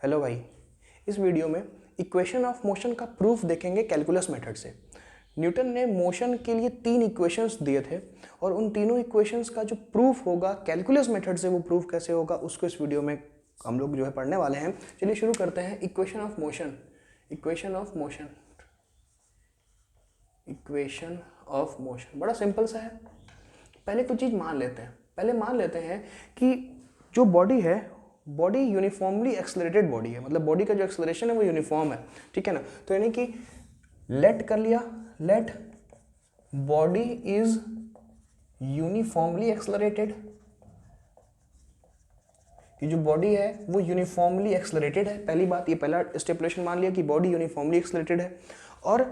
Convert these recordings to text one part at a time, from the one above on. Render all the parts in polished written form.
Hello भाई, इस video में इक्वेशन ऑफ मोशन का प्रूफ देखेंगे कैलकुलस मेथड से। न्यूटन ने मोशन के लिए 3 इक्वेशंस दिए थे और उन तीनों इक्वेशंस का जो प्रूफ होगा कैलकुलस मेथड से, वो प्रूफ कैसे होगा उसको इस वीडियो में हम लोग जो है पढ़ने वाले हैं। चलिए शुरू करते हैं। Equation of motion, equation of motion, equation of motion बड़ा सिंपल सा है। पहले कुछ चीज़ मान लेते हैं। पहले मान लेते हैं कि जो बॉडी है, बॉडी यूनिफॉर्मली एक्सलरेटेड बॉडी है, मतलब बॉडी का जो एक्सलरेशन है वो यूनिफॉर्म है, ठीक है ना। तो यानी कि लेट कर लिया, let body is uniformly accelerated, कि जो बॉडी है वो यूनिफॉर्मली एक्सलरेटेड है। पहली बात, ये पहला स्टेपुलेशन मान लिया कि बॉडी यूनिफॉर्मली एक्सलरेटेड है। और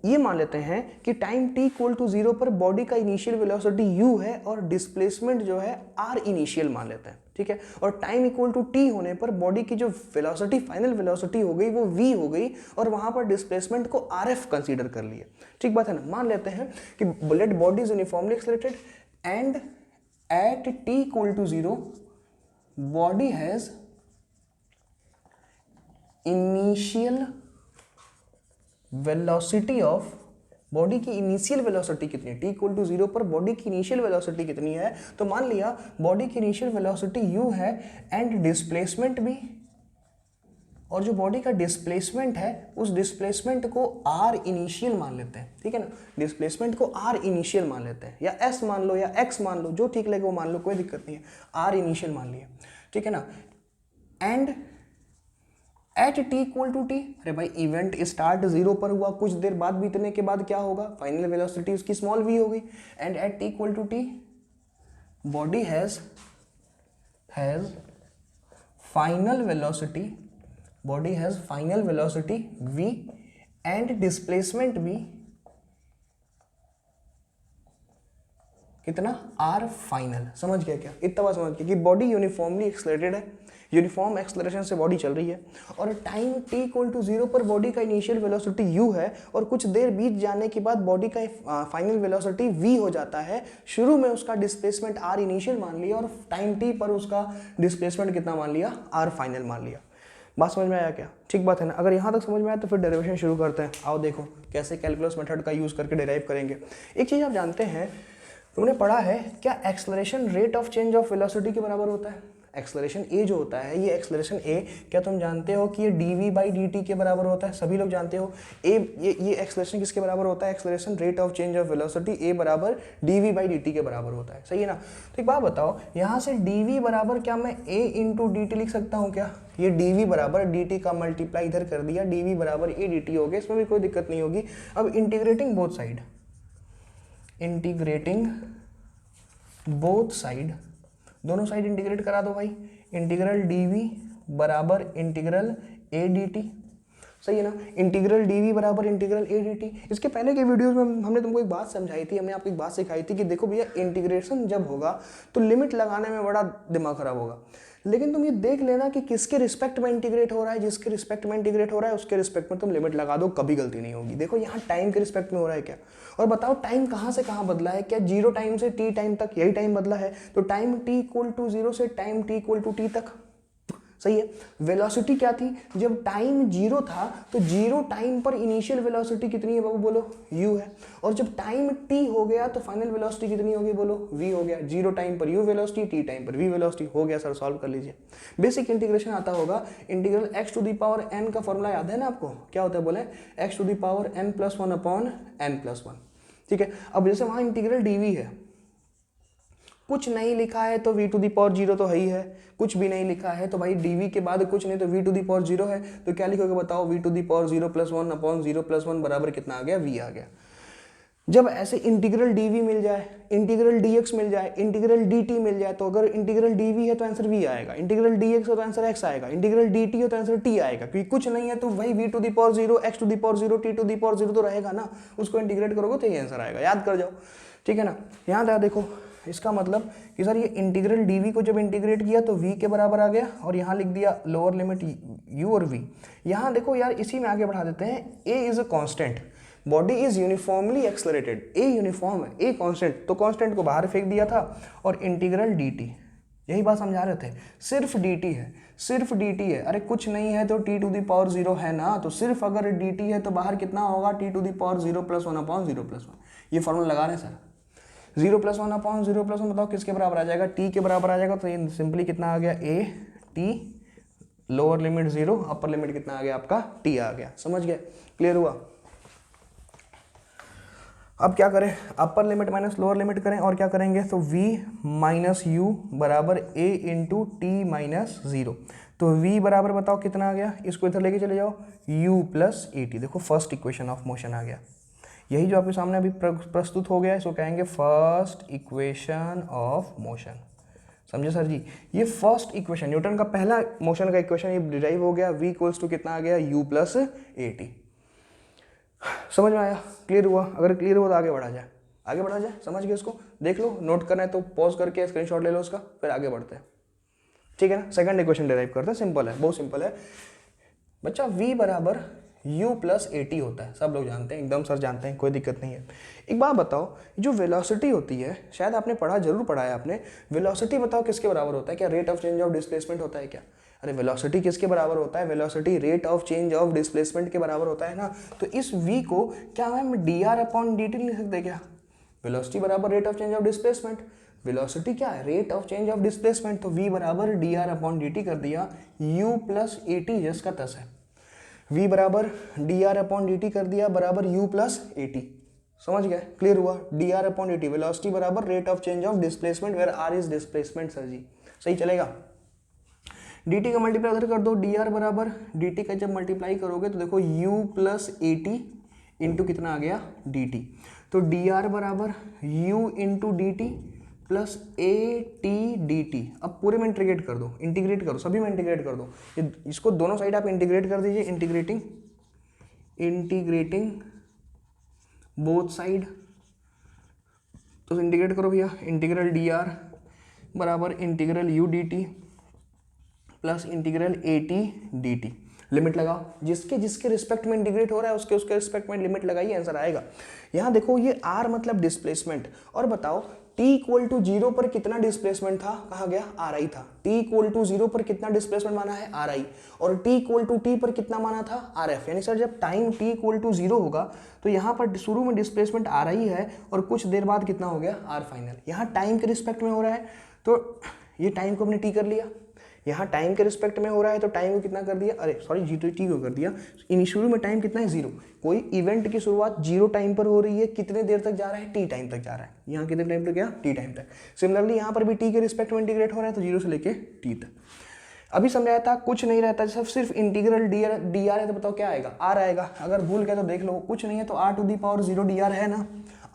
ये मान लेते हैं कि टाइम t इक्वल टू 0 पर बॉडी का इनिशियल वेलोसिटी u है और डिस्प्लेसमेंट जो है r इनिशियल मान लेते हैं, ठीक है। और टाइम इक्वल टू t होने पर बॉडी की जो वेलोसिटी, फाइनल वेलोसिटी हो गई वो v हो गई, और वहां पर डिस्प्लेसमेंट को rf कंसीडर कर लिए, ठीक बात है ना। मान लेते हैं कि let body is uniformly accelerated and at t equal to 0 body has initial velocity of, body की इनिशियल वेलोसिटी कितनी है, t इक्वल टू 0 पर बॉडी की इनिशियल वेलोसिटी कितनी है। तो मान लिया बॉडी की इनिशियल वेलोसिटी u है एंड डिस्प्लेसमेंट भी, और जो बॉडी का डिस्प्लेसमेंट है उस डिस्प्लेसमेंट को r इनिशियल मान लेते हैं, ठीक है ना। डिस्प्लेसमेंट को r इनिशियल मान लेते हैं, या s मान लो या x मान लो, जो ठीक लगे वो मान लो, कोई दिक्कत नहीं है। r इनिशियल मान लिया, ठीक है ना। And at T equal to T, अरे भाई इवेंट स्टार्ट 0 पर हुआ, कुछ देर बाद बीतने के बाद क्या होगा, फाइनल वेलोसिटी उसकी स्मॉल v होगी। And at T equal to T body has final velocity, body has final velocity v and displacement v कितना, r फाइनल। समझ गया क्या, इतना बात समझ गया कि बॉडी यूनिफॉर्मली एक्सलरेटेड है, यूनिफॉर्म एक्सलरेशन से बॉडी चल रही है, और टाइम t इक्वल टू 0 पर बॉडी का इनिशियल वेलोसिटी u है, और कुछ देर बीत जाने के बाद बॉडी का फाइनल वेलोसिटी v हो जाता है। शुरू में उसका डिस्प्लेसमेंट r इनिशियल मान लिया और टाइम t पर उसका डिस्प्लेसमेंट कितना मान लिया, r फाइनल मान लिया। बात समझ में आया क्या, ठीक बात है ना। अगर यहाँ तक समझ में आया तो फिर डेरिवेशन शुरू करते हैं। आओ देखो कैसे कैलकुलस मेथड का यूज़ करके डेराइव करेंगे। एक चीज़ आप जानते हैं, तुमने पढ़ा है क्या, acceleration rate of change of velocity के बराबर होता है। एक्सलरेशन ए जो होता है, ये एक्सलरेशन ए, क्या तुम जानते हो कि ये dv बाई डी के बराबर होता है। सभी लोग जानते हो ए, ये एक्सलरेशन किसके बराबर होता है, acceleration rate of change of velocity a बराबर dv बाई डी के बराबर होता है, सही है ना। तो एक बात बताओ, यहाँ से dv बराबर क्या मैं a इंटू डी लिख सकता हूँ क्या। ये dv बराबर dt का मल्टीप्लाई इधर कर दिया, dv बराबर a dt हो गया, इसमें भी कोई दिक्कत नहीं होगी। अब integrating both side, integrating both side, दोनों साइड इंटीग्रेट करा दो भाई। इंटीग्रल dv बराबर इंटीग्रल a dt, सही है ना। इंटीग्रल dv बराबर इंटीग्रल a dt। इसके पहले के वीडियोस में हमने तुमको एक बात समझाई थी, हमने आपको एक बात सिखाई थी कि देखो भैया, इंटीग्रेशन जब होगा तो लिमिट लगाने में बड़ा दिमाग खराब होगा, लेकिन तुम ये देख लेना कि किसके रिस्पेक्ट में इंटीग्रेट हो रहा है। जिसके रिस्पेक्ट में इंटीग्रेट हो रहा है उसके रिस्पेक्ट में तुम लिमिट लगा दो, कभी गलती नहीं होगी। देखो यहाँ टाइम के रिस्पेक्ट में हो रहा है क्या, और बताओ टाइम कहाँ से कहाँ बदला है, क्या 0 टाइम से t टाइम तक यही टाइम बदला है। तो टाइम t इक्वल टू 0 से time t equal to t तक, सही है। वेलोसिटी क्या थी, जब टाइम 0 था तो 0 टाइम पर इनिशियल वेलोसिटी कितनी है बाबू, बोलो u है। और जब टाइम t हो गया तो फाइनल वेलोसिटी कितनी होगी, बोलो v हो गया। 0 टाइम पर u वेलोसिटी, t टाइम पर v वेलोसिटी, हो गया सर, सॉल्व कर लीजिए। बेसिक इंटीग्रेशन आता होगा। Integral x to the power n का फॉर्मूला याद है ना आपको, क्या होता है, बोले x to the power n plus 1 upon n plus 1, ठीक है। अब जैसे वहाँ इंटीग्रल dv है, कुछ नहीं लिखा है तो v टू दी पावर 0 तो है ही है, कुछ भी नहीं लिखा है तो भाई dv के बाद कुछ नहीं तो v टू दी पावर 0 है, तो क्या लिखोगे बताओ, v to the power 0 plus 1 upon 0 plus 1 बराबर कितना आ गया, v आ गया। जब ऐसे इंटीग्रल dv मिल जाए, इंटीग्रल dx मिल जाए, इंटीग्रल dt मिल जाए, तो अगर इंटीग्रल dv है तो आंसर v आएगा, इंटीग्रल dx हो तो आंसर x आएगा, इंटीग्रल dt हो तो आंसर t आएगा, क्योंकि कुछ नहीं है तो भाई v to the power 0, x to the power 0, t to the power 0 तो रहेगा ना, उसको इंटीग्रेट करोगे तो ये आंसर आएगा, याद कर जाओ, ठीक है ना। यहाँ तक देखो, इसका मतलब कि सर ये इंटीग्रल dv को जब इंटीग्रेट किया तो v के बराबर आ गया, और यहाँ लिख दिया लोअर लिमिट u और v। यहाँ देखो यार, इसी में आगे बढ़ा देते हैं। a is a constant, body is uniformly accelerated, a uniform है, ए कांस्टेंट, तो कांस्टेंट को बाहर फेंक दिया था, और इंटीग्रल dt, यही बात समझा रहे थे। सिर्फ dt है, सिर्फ dt है, अरे कुछ नहीं है तो t टू दी पावर 0 है ना, तो सिर्फ अगर dt है तो बाहर कितना होगा t to the power 0 + 1 upon 0 + 1। ये फॉर्मूला लगा रहे हैं सर। 0 + 1 अपॉन 0 + 1 बताओ किसके बराबर आ जाएगा, t के बराबर आ जाएगा। तो ये सिंपली कितना आ गया, a t, lower limit 0, upper limit कितना आ गया आपका t आ गया। समझ गए, क्लियर हुआ। अब क्या करें, upper limit minus lower limit करें और क्या करेंगे, तो v माइनस यू बराबर a इंटू टी माइनस 0। तो v बराबर बताओ कितना आ गया, इसको इधर लेके चले जाओ, u प्लस ए टी। देखो फर्स्ट इक्वेशन ऑफ मोशन आ गया। यही जो आपके सामने अभी प्रस्तुत हो गया है इसको कहेंगे फर्स्ट इक्वेशन ऑफ मोशन। समझे सर जी, ये फर्स्ट इक्वेशन न्यूटन का पहला मोशन का इक्वेशन ये डिराइव हो गया। v इक्वल्स टू कितना आ गया, u प्लस ए टी। समझ में आया, क्लियर हुआ। अगर क्लियर हुआ तो आगे बढ़ा जाए, आगे बढ़ा जाए। समझ गए, इसको देख लो, नोट करना है तो पॉज करके स्क्रीनशॉट ले लो उसका, फिर आगे बढ़ते हैं। ठीक है ना, सेकंड इक्वेशन डिराइव करते हैं, सिंपल है, बहुत सिंपल है बच्चा। v बराबर u प्लस ए टी होता है, सब लोग जानते हैं, एकदम सर जानते हैं, कोई दिक्कत नहीं है। एक बात बताओ, जो वेलोसिटी होती है, शायद आपने पढ़ा, जरूर पढ़ा है आपने, वेलोसिटी बताओ किसके बराबर होता है, क्या rate of change of displacement होता है क्या? अरे वेलोसिटी किसके बराबर होता है, velocity rate of change of displacement के बराबर होता है ना। तो इस v को क्या हम dr अपॉन dt लिख सकते क्या, वेलोसिटी बराबर rate of change of displacement, velocity क्या है, rate of change of displacement, तो v बराबर dr अपॉन dt कर दिया, u प्लस ए टी जस का तस है। v बराबर dr अपॉन dt कर दिया बराबर u प्लस ए टी। समझ गए, क्लियर हुआ। dr अपॉन dt, वेलोसिटी बराबर rate of change of displacement, where r is displacement. Sir ji सही चलेगा। dt का मल्टीप्लाई उधर कर दो, dr बराबर dt का जब मल्टीप्लाई करोगे तो देखो u plus A T into कितना आ गया dt। तो dr बराबर u into D T plus A T D T. अब पूरे में इंटीग्रेट कर दो, इंटीग्रेट करो, सभी में इंटीग्रेट कर दो, इसको दोनों साइड आप इंटीग्रेट कर दीजिए, इंटीग्रेटिंग बोथ साइड। तो इंटीग्रेट करो भैया, इंटीग्रल dr बराबर integral u dt plus integral A T D T. Limit लगाओ, जिसके जिसके रिस्पेक्ट में इंटीग्रेट हो रहा है उसके उसके रिस्पेक्ट में लिमिट लगाइए, आंसर आएगा। यहाँ देखो ये r मतलब डिस्प्लेसमेंट, और बताओ t इक्वल टू 0 पर कितना डिस्प्लेसमेंट था, कहा गया ri था। t इक्वल टू 0 पर कितना डिस्प्लेसमेंट माना है, ri, और t इक्वल टू t पर कितना माना था, rf। यानी सर जब टाइम t इक्वल टू 0 होगा तो यहाँ पर शुरू में डिस्प्लेसमेंट ri है और कुछ देर बाद कितना हो गया r फाइनल। यहाँ टाइम के रिस्पेक्ट में हो रहा है तो ये टाइम को हमने t कर लिया, यहाँ टाइम के रिस्पेक्ट में हो रहा है तो टाइम को कितना कर दिया, अरे सॉरी जी तो टी को कर दिया। इन शुरू में टाइम कितना है 0, कोई इवेंट की शुरुआत 0 टाइम पर हो रही है, कितने देर तक जा रहा है, टी टाइम तक जा रहा है। यहाँ कितने टाइम तक गया, टी टाइम तक। सिमिलरली यहाँ पर भी टी के रिस्पेक्ट में इंटीग्रेट हो रहा है तो 0 से लेके टी तक। अभी समझाया था, कुछ नहीं रहता, सिर्फ इंटीग्रल डी आर है तो बताओ क्या आएगा, आर आएगा। अगर भूल गया तो देख लो, कुछ नहीं है तो R to the power 0 D R है ना,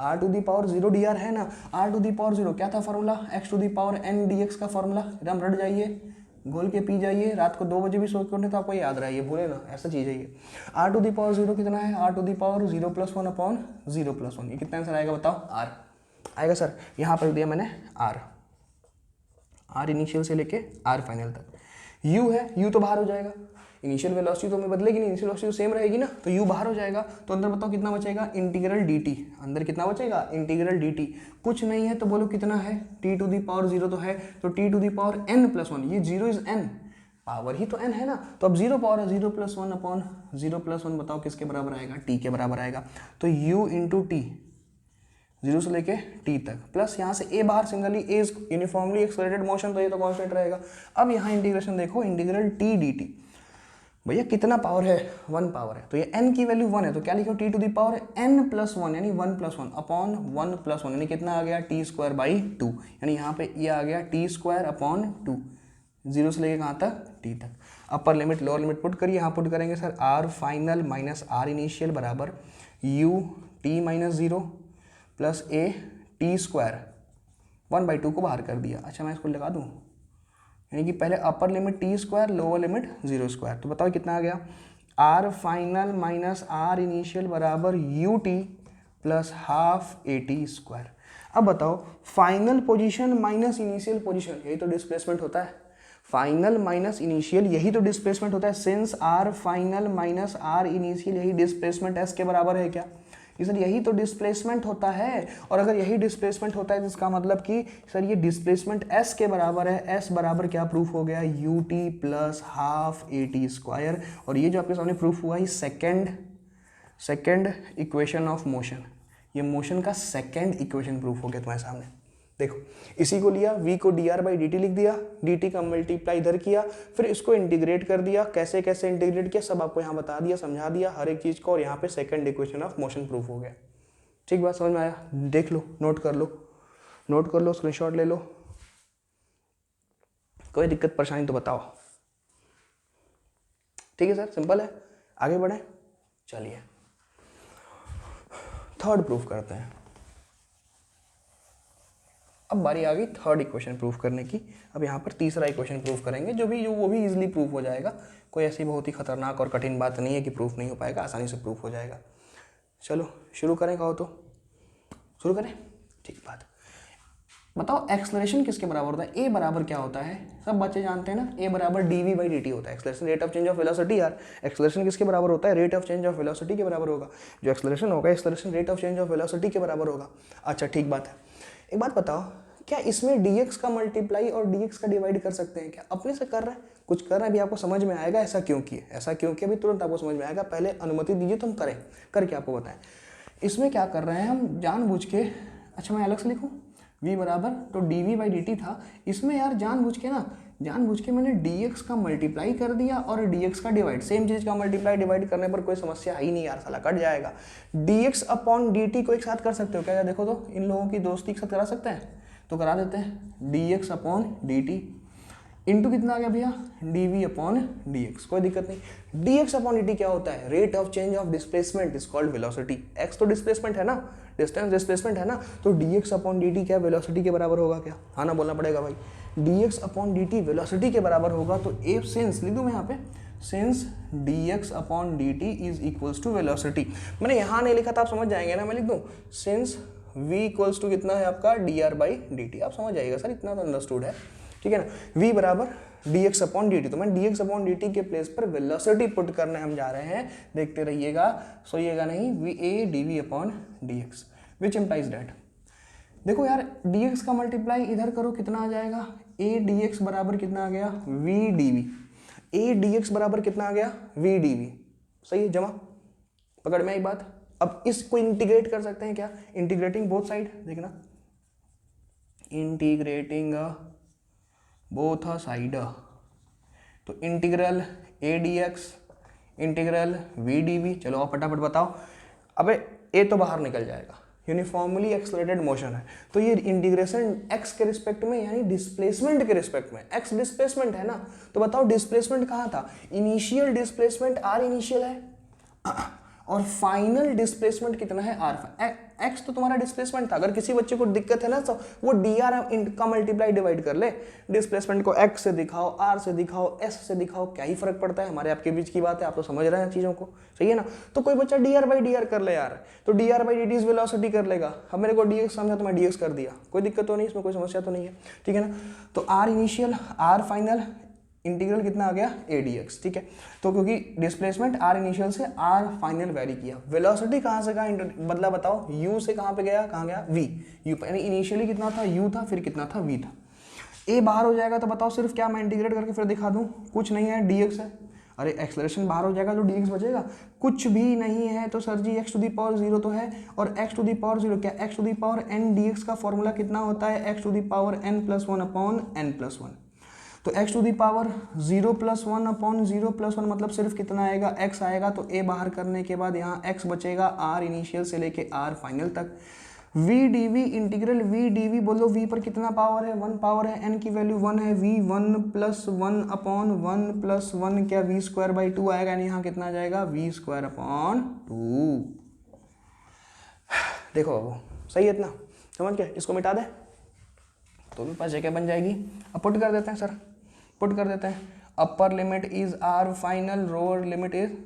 R to the power 0 D R है ना। आर टू दी पावर 0 क्या था formula, X to the power N D X का फॉर्मूला, एकदम रट जाइए, घोल के पी जाइए, रात को 2 बजे भी सो के उठे तो आपको याद रहा है, ये भूले ना, ऐसा चीज़ है ये। आर टू दी पावर 0 कितना है, R to the power 0 + 1 upon 0 + 1, ये कितना आंसर आएगा बताओ, आर आएगा सर। यहाँ पर दिया मैंने आर इनिशियल से लेके आर फाइनल तक। यू है, यू तो बाहर हो जाएगा, इनिशियल वेलोसिटी तो हमें बदलेगी नहीं, इनिशियल वेलोसिटी तो सेम रहेगी ना, तो यू बाहर हो जाएगा। तो अंदर बताओ कितना बचेगा, इंटीग्रल dt, अंदर कितना बचेगा, इंटीग्रल dt। कुछ नहीं है तो बोलो कितना है, t टू दी पावर 0 तो है, तो t to the power n + 1, ये 0 इज n, पावर ही तो n है ना, तो अब 0 पावर 0 + 1 अपॉन 0 + 1 बताओ किसके बराबर आएगा, t के बराबर आएगा। तो u इंटू टी 0 से लेके t तक, प्लस यहाँ से a बाहर, similarly a is uniformly accelerated motion तो ये तो कांस्टेंट रहेगा। अब यहाँ इंटीग्रेशन देखो, इंटीग्रल t dt, भैया कितना पावर है, 1 पावर है, तो ये n की वैल्यू 1 है, तो क्या लिखो, t to the power n + 1 यानी 1 + 1 अपॉन 1 + 1 यानी कितना आ गया, t² 2, यानी यहाँ पे ये आ गया t² अपॉन 2, 0 से लेके कहाँ तक, t तक। Upper limit lower limit put करिए, यहाँ पुट करेंगे sir r final minus r initial बराबर u t - 0 plus a t² 1/2 को बाहर कर दिया। अच्छा मैं इसको लगा दूँ, यानी कि पहले upper limit t² lower limit 0², तो बताओ कितना आ गया, r final minus r initial बराबर ut प्लस हाफ at²। अब बताओ final position minus initial position, यही तो डिस्प्लेसमेंट होता है, फाइनल माइनस इनिशियल यही तो डिस्प्लेसमेंट होता है। Since r final minus r initial यही डिस्प्लेसमेंट s के बराबर है क्या, कि सर यही तो डिस्प्लेसमेंट होता है, और अगर यही डिस्प्लेसमेंट होता है तो इसका मतलब कि सर ये डिस्प्लेसमेंट s के बराबर है। s बराबर क्या प्रूफ हो गया, ut plus half at square, और ये जो आपके सामने प्रूफ हुआ है सेकेंड इक्वेशन ऑफ मोशन, ये मोशन का सेकेंड इक्वेशन प्रूफ हो गया तुम्हारे सामने। देखो इसी को लिया, v को dr/dt लिख दिया, dt का मल्टीप्लाई इधर किया, फिर इसको इंटीग्रेट कर दिया। कैसे कैसे इंटीग्रेट किया सब आपको यहाँ बता दिया, समझा दिया हर एक चीज को, और यहाँ पे second equation of motion proof हो गया। ठीक बात समझ में आया? देख लो, नोट कर लो, स्क्रीनशॉट ले लो, कोई दिक्कत परेशानी तो बताओ। ठीक है सर, सिंपल है, आगे बढ़े। चलिए थर्ड प्रूफ करते हैं। अब बारी आ गई थर्ड इक्वेशन प्रूफ करने की। अब यहाँ पर तीसरा इक्वेशन प्रूफ करेंगे, जो वो भी इजीली प्रूफ हो जाएगा। कोई ऐसी बहुत ही खतरनाक और कठिन बात नहीं है कि प्रूफ नहीं हो पाएगा, आसानी से प्रूफ हो जाएगा। चलो शुरू करें, कहो तो शुरू करें। ठीक बात, बताओ एक्सलरेशन किसके बराबर होता है? ए बराबर क्या होता है, सब बच्चे जानते हैं ना, ए बराबर dv/dt होता है। Acceleration rate of change of velocity यार, एक्सलरेशन किसके बराबर होता है? Rate of change of velocity के बराबर होगा। जो एक्सलरेशन होगा acceleration rate of change of velocity के बराबर होगा। अच्छा ठीक बात है, एक बात बताओ, क्या इसमें dx का मल्टीप्लाई और dx का डिवाइड कर सकते हैं क्या? अपने से कर रहे हैं, कुछ कर रहे हैं, अभी आपको समझ में आएगा ऐसा क्यों किए, ऐसा क्यों किया अभी तुरंत आपको समझ में आएगा। पहले अनुमति दीजिए तो हम करें, करके आपको बताएं। इसमें क्या कर रहे हैं हम जानबूझ के, अच्छा मैं अलग से लिखूं, v बराबर तो dv/dt था, इसमें यार जानबूझ के मैंने dx का मल्टीप्लाई कर दिया और dx का डिवाइड, सेम चीज़ का मल्टीप्लाई डिवाइड करने पर कोई समस्या ही नहीं यार, साला कट जाएगा। dx/dt को एक साथ कर सकते हो क्या? देखो तो इन लोगों की दोस्ती एक साथ करा सकते हैं, तो करा देते हैं। dx/dt इंटू कितना आ गया भैया, dv/dx, कोई दिक्कत नहीं। dx/dt क्या होता है? Rate of change of displacement is called velocity. x तो डिस्प्लेसमेंट है ना, डिस्टेंस डिस्प्लेसमेंट है ना, तो dx/dt क्या वेलोसिटी के बराबर होगा क्या? हाँ ना बोलना पड़ेगा भाई, dx/dt वेलोसिटी के बराबर होगा। तो ए सेंस लिख दूँ मैं यहाँ पे, since dx/dt is equals to velocity. मैंने यहाँ नहीं लिखा था, आप समझ जाएंगे ना, मैं लिख दूँ सिंस v इक्वल्स टू कितना है आपका dr/dt, आप समझ जाइएगा सर, इतना तो अंडरस्टूड है। ठीक है ना, v बराबर dx/dt, तो मैं dx/dt के प्लेस पर वेलोसिटी पुट करने हम जा रहे हैं, देखते रहिएगा, सोइएगा नहीं। a dv/dx which implies that, देखो यार dx का मल्टीप्लाई इधर करो, कितना आ जाएगा, a dx बराबर कितना आ गया, v dv, a dx बराबर कितना आ गया, v dv, सही है, जमा पकड़ में आई बात। अब इसको इंटीग्रेट कर सकते हैं क्या? इंटीग्रेटिंग बोथ साइड, देखना, इंटीग्रेटिंग बोथ साइड, तो integral a dx integral v dv। चलो आप फटाफट बताओ, अबे a तो बाहर निकल जाएगा, यूनिफॉर्मली एक्सलेटेड मोशन है, तो ये इंटीग्रेशन x के रिस्पेक्ट में यानी डिस्प्लेसमेंट के रिस्पेक्ट में, x डिस्प्लेसमेंट है ना, तो बताओ डिस्प्लेसमेंट कहाँ था? इनिशियल डिस्प्लेसमेंट r इनिशियल है और फाइनल डिस्प्लेसमेंट कितना है, r। x तो तुम्हारा डिस्प्लेसमेंट था। अगर किसी बच्चे को दिक्कत है ना तो वो dr का मल्टीप्लाई डिवाइड कर ले, डिस्प्लेसमेंट को x से दिखाओ, r से दिखाओ, s से दिखाओ, क्या ही फर्क पड़ता है, हमारे आपके बीच की बात है, आप तो समझ रहे हैं चीज़ों को, सही है ना। तो कोई बच्चा dr/dr कर ले यार, तो dr/dt इज वेलोसिटी कर लेगा। अब मेरे को dx समझा तो मैं dx कर दिया, कोई दिक्कत तो नहीं, इसमें कोई समस्या तो नहीं है, ठीक है ना। तो r initial r final, integral कितना आ गया a dx, ठीक है। तो क्योंकि डिस्प्लेसमेंट r इनिशियल से r फाइनल वेरी किया, वेलोसिटी कहाँ से कहाँ बदला बताओ, u से कहाँ पे गया, कहाँ गया v, u यानी इनिशियली कितना था, u था, फिर कितना था, v था। a बाहर हो जाएगा तो बताओ सिर्फ क्या, मैं इंटीग्रेट करके फिर दिखा दूँ, कुछ नहीं है, dx है। अरे एक्सलेरेशन बाहर हो जाएगा तो dx बचेगा, कुछ भी नहीं है तो सर जी x⁻0 तो है, और x⁻0 क्या, x⁻n dx का फॉर्मूला कितना होता है, x⁻n+1/n+1। तो x⁻0 +1/0+1 मतलब सिर्फ कितना आएगा, x आएगा, तो a बाहर करने के बाद यहाँ x बचेगा, r इनिशियल से लेके r फाइनल तक। v dv integral v dv, बोलो v पर कितना पावर है, 1 पावर है, n की वैल्यू 1 है, v 1+1/1+1 क्या v²/2 आएगा, यानी यहाँ कितना आ जाएगा, v²/2। देखो बाबू सही है, इतना समझ गए, इसको मिटा दे तो भी पास जगह बन जाएगी। अब पुट कर देते हैं सर, पुट कर देते हैं, upper limit is r final, lower limit is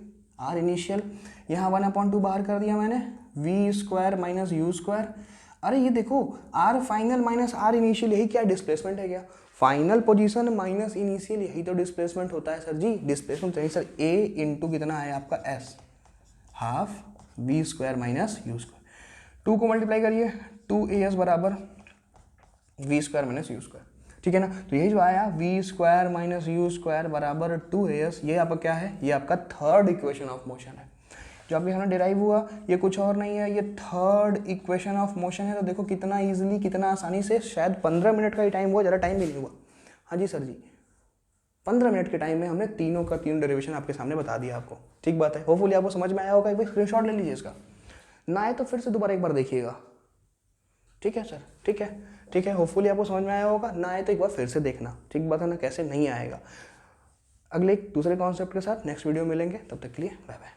r initial, यहाँ 1/2 बाहर कर दिया मैंने, v² - u²। अरे ये देखो r final minus r initial, यही क्या डिस्प्लेसमेंट है क्या, फाइनल पोजीशन माइनस इनिशियल, यही तो डिस्प्लेसमेंट होता है सर जी। डिस्प्लेसमेंट चाहिए सर a इंटू कितना है आपका s, half V square minus U square. 2 को मल्टीप्लाई करिए, 2as बराबर V square minus U square, ठीक है ना। तो यही जो आया V square minus U square बराबर 2as, ये आपका क्या है, ये आपका थर्ड इक्वेशन ऑफ मोशन है। जो आपके यहाँ डिराइव हुआ ये कुछ और नहीं है, ये थर्ड इक्वेशन ऑफ मोशन है। तो देखो कितना ईजिली, कितना आसानी से, शायद 15 मिनट का ही टाइम हुआ, ज़्यादा टाइम भी नहीं हुआ। हाँ जी सर जी, 15 मिनट के टाइम में हमने तीनों का तीनों डेरिवेशन आपके सामने बता दिया आपको। ठीक बात है, होपफुली आपको समझ में आया होगा। एक बार स्क्रीनशॉट ले लीजिए इसका, ना आए तो फिर से दोबारा एक बार देखिएगा। ठीक है सर, ठीक है, ठीक है, होपफुली आपको समझ में आया होगा। ना आए तो एक बार फिर से देखना, ठीक बात है ना, कैसे नहीं आएगा। अगले एक दूसरे कॉन्सेप्ट के साथ नेक्स्ट वीडियो मिलेंगे, तब तक के लिए बाय बाय।